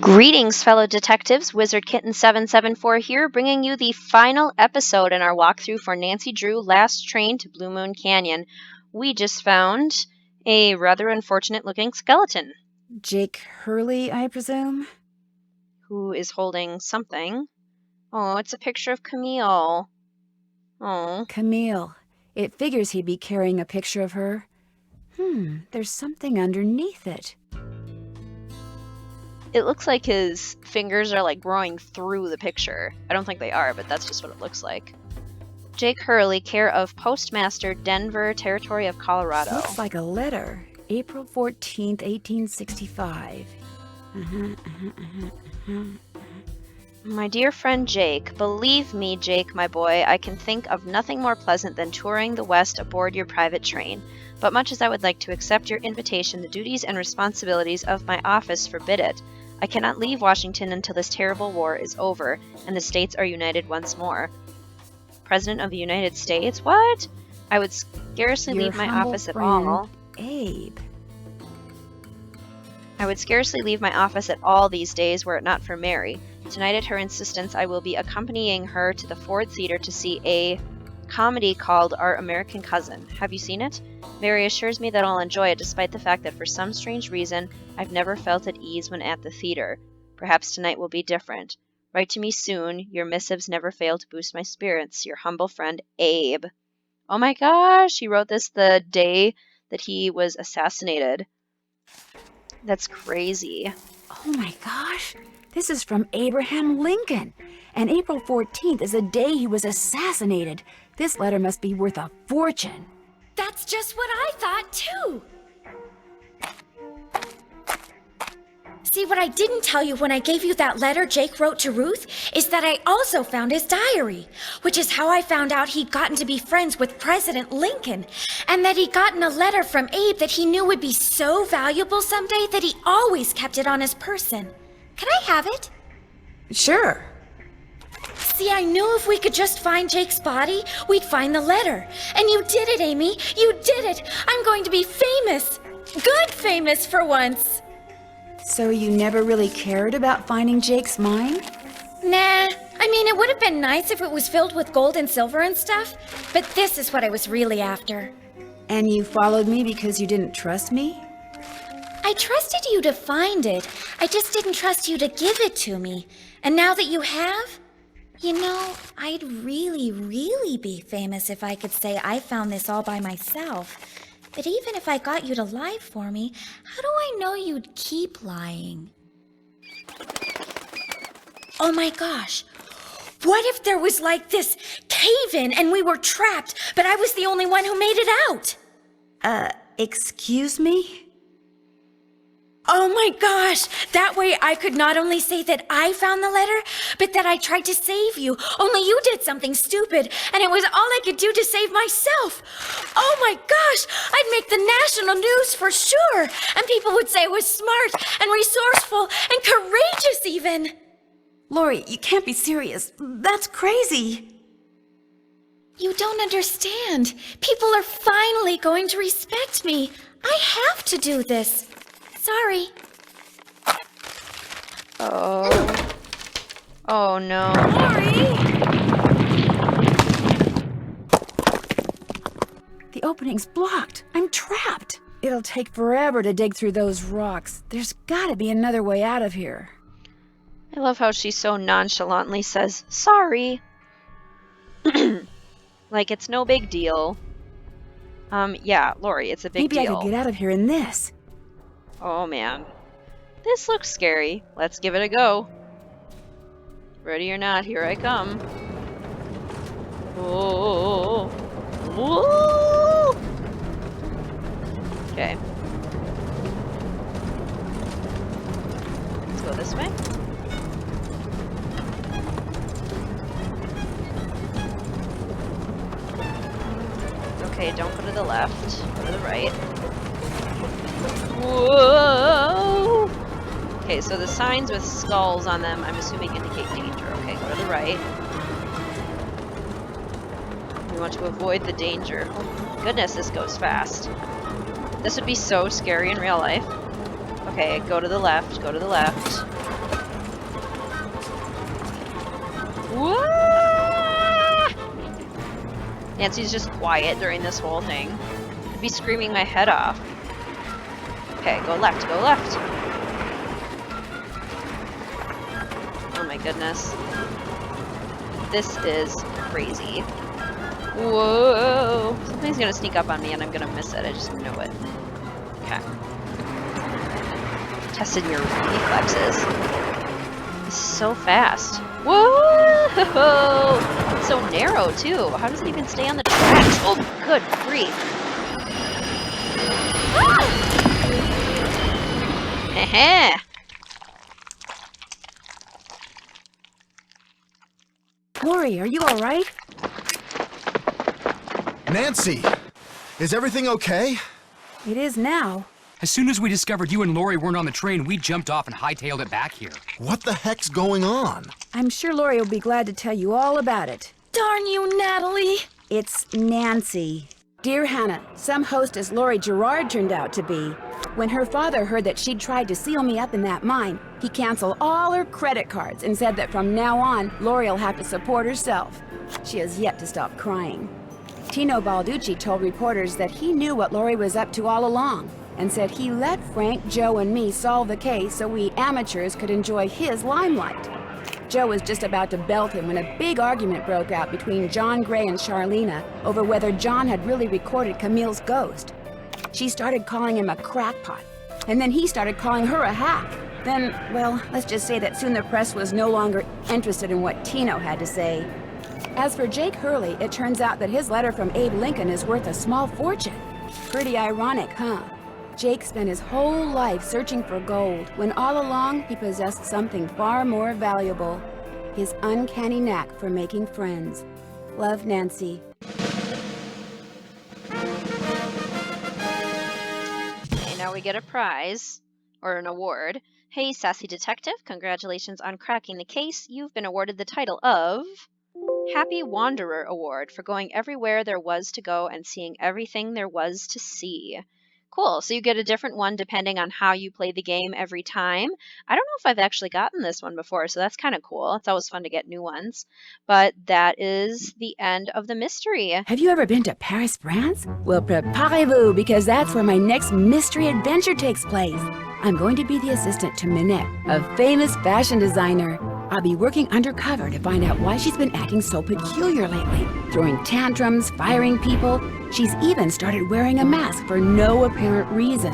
Greetings, fellow detectives. Wizard Kitten 774 here, bringing you the final episode in our walkthrough for Nancy Drew Last Train to Blue Moon Canyon. We just found a rather unfortunate-looking skeleton. Jake Hurley, I presume? Who is holding something. Oh, it's a picture of Camille. Oh. Camille. It figures he'd be carrying a picture of her. There's something underneath it. It looks like his fingers are like growing through the picture. I don't think they are, but that's just what it looks like. Jake Hurley, care of Postmaster, Denver, Territory of Colorado. Looks like a letter. April 14th, 1865. My dear friend Jake, believe me, Jake, my boy, I can think of nothing more pleasant than touring the West aboard your private train. But much as I would like to accept your invitation, the duties and responsibilities of my office forbid it. I cannot leave Washington until this terrible war is over, and the states are united once more. President of the United States? What? I would scarcely leave my office at all. Abe. I would scarcely leave my office at all these days were it not for Mary. Tonight, at her insistence, I will be accompanying her to the Ford Theater to see a comedy called Our American Cousin. Have you seen it? Mary assures me that I'll enjoy it, despite the fact that for some strange reason, I've never felt at ease when at the theater. Perhaps tonight will be different. Write to me soon. Your missives never fail to boost my spirits. Your humble friend, Abe. Oh my gosh, he wrote this the day that he was assassinated. That's crazy. Oh my gosh, this is from Abraham Lincoln. And April 14th is the day he was assassinated. This letter must be worth a fortune. That's just what I thought, too. See, what I didn't tell you when I gave you that letter Jake wrote to Ruth is that I also found his diary, which is how I found out he'd gotten to be friends with President Lincoln, and that he'd gotten a letter from Abe that he knew would be so valuable someday that he always kept it on his person. Can I have it? Sure. See, I knew if we could just find Jake's body, we'd find the letter. And you did it, Amy. You did it. I'm going to be famous. Good famous for once. So you never really cared about finding Jake's mine? Nah. I mean, it would have been nice if it was filled with gold and silver and stuff, but this is what I was really after. And you followed me because you didn't trust me? I trusted you to find it. I just didn't trust you to give it to me. And now that you have, you know, I'd really, really be famous if I could say I found this all by myself. But even if I got you to lie for me, how do I know you'd keep lying? Oh my gosh. What if there was like this cave-in and we were trapped, but I was the only one who made it out? Excuse me? Oh my gosh! That way I could not only say that I found the letter, but that I tried to save you. Only you did something stupid, and it was all I could do to save myself. Oh my gosh! I'd make the national news for sure, and people would say I was smart and resourceful and courageous even. Lori, you can't be serious. That's crazy. You don't understand. People are finally going to respect me. I have to do this. Sorry. Oh. Oh no. Sorry. The opening's blocked. I'm trapped. It'll take forever to dig through those rocks. There's gotta be another way out of here. I love how she so nonchalantly says, sorry. Like it's no big deal. Yeah, Lori, it's a big deal. Maybe I could get out of here in this. Oh man. This looks scary. Let's give it a go. Ready or not, here I come. Oh. Whoa. Okay. Let's go this way. Okay, don't go to the left. Go to the right. Whoa! Okay, so the signs with skulls on them, I'm assuming indicate danger. Okay, go to the right. We want to avoid the danger. Oh, goodness, this goes fast. This would be so scary in real life. Okay, go to the left, go to the left. Wah! Nancy's just quiet during this whole thing. I'd be screaming my head off. Okay, go left, go left. Oh my goodness. This is crazy. Whoa! Something's gonna sneak up on me and I'm gonna miss it. I just know it. Okay. Testing your reflexes. This is so fast. Whoa! It's so narrow too. How does it even stay on the tracks? Oh, good grief. Heh. Lori, are you all right? Nancy, is everything okay? It is now. As soon as we discovered you and Lori weren't on the train, we jumped off and hightailed it back here. What the heck's going on? I'm sure Lori will be glad to tell you all about it. Darn you, Natalie. It's Nancy. Dear Hannah, some hostess Lori Gerard turned out to be. When her father heard that she'd tried to seal me up in that mine, he canceled all her credit cards and said that from now on, Lori'll have to support herself. She has yet to stop crying. Tino Balducci told reporters that he knew what Lori was up to all along and said he let Frank, Joe, and me solve the case so we amateurs could enjoy his limelight. Joe was just about to belt him when a big argument broke out between John Gray and Charlena over whether John had really recorded Camille's ghost. She started calling him a crackpot, and then he started calling her a hack. Then, well, let's just say that soon the press was no longer interested in what Tino had to say. As for Jake Hurley, it turns out that his letter from Abe Lincoln is worth a small fortune. Pretty ironic, huh? Jake spent his whole life searching for gold, when all along he possessed something far more valuable. His uncanny knack for making friends. Love, Nancy. Okay, now we get a prize, or an award. Hey, sassy detective, congratulations on cracking the case. You've been awarded the title of Happy Wanderer Award for going everywhere there was to go and seeing everything there was to see. Cool, so you get a different one depending on how you play the game every time. I don't know if I've actually gotten this one before, so that's kind of cool. It's always fun to get new ones. But that is the end of the mystery. Have you ever been to Paris, France? Well, préparez-vous, because that's where my next mystery adventure takes place. I'm going to be the assistant to Minette, a famous fashion designer. I'll be working undercover to find out why she's been acting so peculiar lately, throwing tantrums, firing people. She's even started wearing a mask for no apparent reason.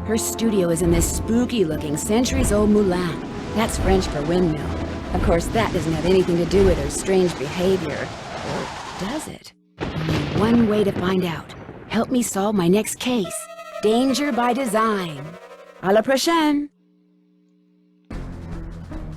Her studio is in this spooky-looking centuries-old moulin. That's French for windmill. Of course, that doesn't have anything to do with her strange behavior. Or does it? Only one way to find out. Help me solve my next case. Danger by design. À la prochaine!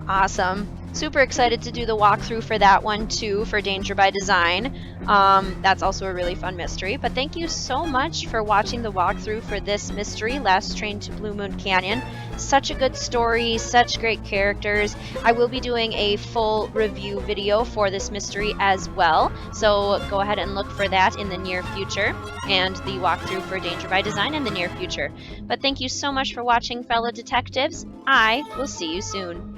Awesome. Super excited to do the walkthrough for that one too, for Danger by Design. That's also a really fun mystery. But thank you so much for watching the walkthrough for this mystery, Last Train to Blue Moon Canyon. Such a good story, such great characters. I will be doing a full review video for this mystery as well, so go ahead and look for that in the near future, and the walkthrough for Danger by Design in the near future. But thank you so much for watching, fellow detectives. I will see you soon.